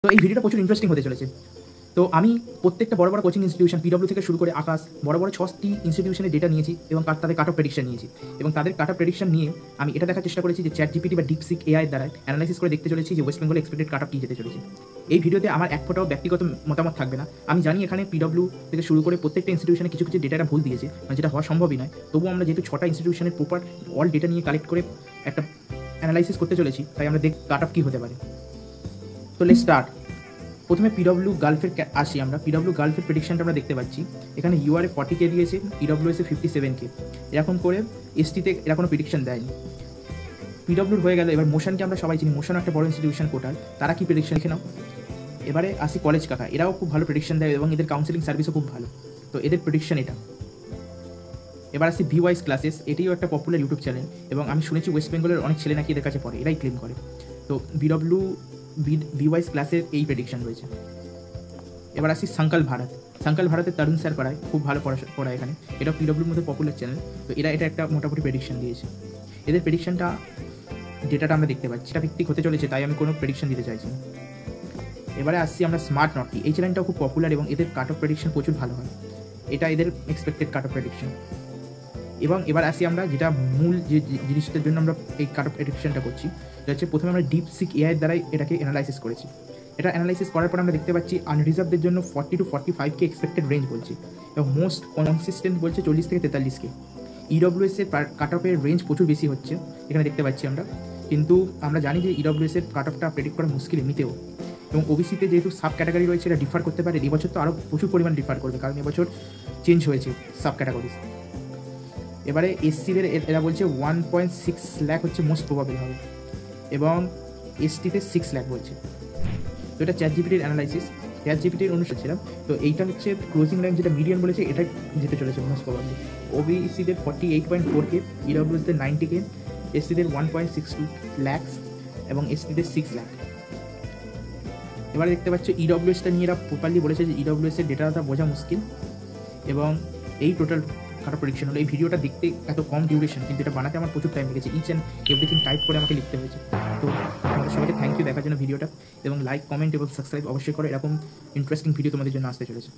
তো এই ভিডিওটা প্রচুর ইন্টারেস্টিং হতে চলেছে। তো আমি প্রত্যেকটা বড় বড় কোচিং ইনস্টিটিউশন পিডব্লিউ থেকে শুরু করে আকাশ বড় বড় 6টি ইনস্টিটিউশনের ডেটা নিয়েছি এবং তাদের কাট অফ প্রেডিকশন নিয়েছি এবং তাদের কাট অফ প্রেডিকশন নিয়ে আমি এটা দেখার চেষ্টা করেছি যে চ্যাট জিপিটি বা ডিপসিক এআই দ্বারা অ্যানালাইসিস করে দেখতে চলেছি যে West Bengal expected cut off কী যেতে চলেছে। এই ভিডিওতে আমার এক ফোটাও ব্যক্তিগত মতামত থাকবে না। আমি জানি এখানে পিডব্লিউ থেকে শুরু করে প্রত্যেকটা ইনস্টিটিউশনে কিছু কিছু ডেটাটা ভুল দিয়েছে, মানে যেটা হওয়া সম্ভবই নয়। তবুও আমরা যেহেতু 6টা ইনস্টিটিউশনের প্রপার অল ডেটা নিয়ে কালেক্ট করে একটা অ্যানালাইসিস করতে চলেছি, তাই আমরা কাট অফ কী হতে পারে। তো লেটস স্টার্ট। প্রথমে পিডব্লিউ গালফের আসি। আমরা পিডব্লিউ গালফের প্রেডিকশনটা আমরা দেখতে পাচ্ছি। এখানে ইউআরএ 40K দিয়েছে, ইডব্লিউএসে 57K, এরকম করে এসটিতে এরা কোনো প্রেডিকশন দেয়নি। পিডব্লিউর হয়ে গেল। এবার মোশনকে আমরা সবাই চিনি, মোশন একটা বড় ইনস্টিটিউশন কোটার, তারা কি প্রেডিকশন লিখে নাও। এবারে আসি কলেজ কাকা, এরাও খুব ভালো প্রেডিকশন দেয় এবং এদের কাউন্সিলিং সার্ভিসও খুব ভালো। তো এদের প্রেডিকশন এটা। এবার আসি ভিওয়াইস ক্লাসেস, এটিও একটা পপুলার ইউটিউব চ্যানেল এবং আমি শুনেছি ওয়েস্ট বেঙ্গলের অনেক ছেলে নাকি এদের কাছে পড়ে, এরাই ক্লেম করে। তো ভিওয়াইস ক্লাসের এই প্রেডিকশন রয়েছে। এবার আসি সাঙ্কাল ভারত। সাঙ্কাল ভারতের তরুণ স্যার পড়ায়, খুব ভালো পড়ায় এখানে, এটা পিডব্লিউর মধ্যে পপুলার চ্যানেল। তো এটা একটা মোটামুটি প্রেডিকশন দিয়েছে। এদের প্রেডিকশনটা ডেটাটা আমরা দেখতে পাচ্ছি, এটা ভিত্তিক হতে চলেছে, তাই আমি কোনো প্রেডিকশন দিতে চাইছি না। এবারে আসছি আমরা স্মার্ট নটকি। এই চ্যানেলটাও খুব পপুলার এবং এদের কাট অফ প্রেডিকশন প্রচুর ভালো হয়, এটা এদের এক্সপেক্টেড কাট অফ প্রেডিকশন। এবং এবার আসি আমরা যেটা মূল যে জিনিসটার জন্য আমরা এই কাট অফ প্রেডিকশনটা করছি, সেটা হচ্ছে প্রথমে আমরা ডিপসিক এআই দ্বারাই এটাকে অ্যানালাইসিস করেছি। এটা অ্যানালাইসিস করার পর আমরা দেখতে পাচ্ছি আনরিজার্ভদের জন্য 40 to 45K এক্সপেক্টেড রেঞ্জ বলছে এবং মোস্ট কনসিস্টেন্ট বলছে 40 থেকে 43K। ইডব্লিউএস এর কাট অফের রেঞ্জ প্রচুর বেশি হচ্ছে এখানে দেখতে পাচ্ছি আমরা, কিন্তু আমরা জানি যে ইডব্লিউএস এর কাট অফটা প্রেডিক্ট করা মুশকিল এমনিতেও। এবং ওবিসিতে যেহেতু সাব ক্যাটাগরি রয়েছে, এটা ডিফার করতে পারে, এবছর তো আরও প্রচুর পরিমাণ ডিফার করবে, কারণ এবছর চেঞ্জ হয়েছে সাব ক্যাটাগরিজ। এবারে এসসিদের এরা বলছে 1.6 লাখ হচ্ছে মোস্ট প্রবাবল হবে এবং এসটিতে 6 লাখ বলছে। তো এটা চ্যাট জিপিটির অ্যানালাইসিস, চ্যাট জিপিটির অনুসারে ছিলাম। তো এইটা হচ্ছে ক্লোজিং লাইন যেটা মিডিয়ান বলেছে, এটা যেতে চলেছে মোস্ট প্রবাবলি। ওবিসিদের 48.4K, ইডব্লিউএসদের 90K, এসসিদের 1.62 ল্যাক্স এবং এসটিদের 6 লাখ। এবারে দেখতে পাচ্ছ ইডব্লিউএসটা নিয়ে এরা প্রপারলি বলেছে যে ইডব্লিউএসের ডেটাটা বোঝা মুশকিল এবং এই টোটাল কাট অফ প্রেডিকশন হলো। এই ভিডিওটা দেখতে এত কম ডিউরেশন, কিন্তু এটা বানাতে আমার প্রচুর টাইম লেগেছে, ইচ অ্যান্ড এভরিথিং টাইপ করে আমাকে লিখতে হয়েছে। তো আমাদের সবাইকে থ্যাংক ইউ দেখার জন্য ভিডিওটা, এবং লাইক, কমেন্ট এবং সাবস্ক্রাইব অবশ্যই করো, এরকম ইন্টারেস্টিং ভিডিও তোমাদের জন্য আসতে চলেছে।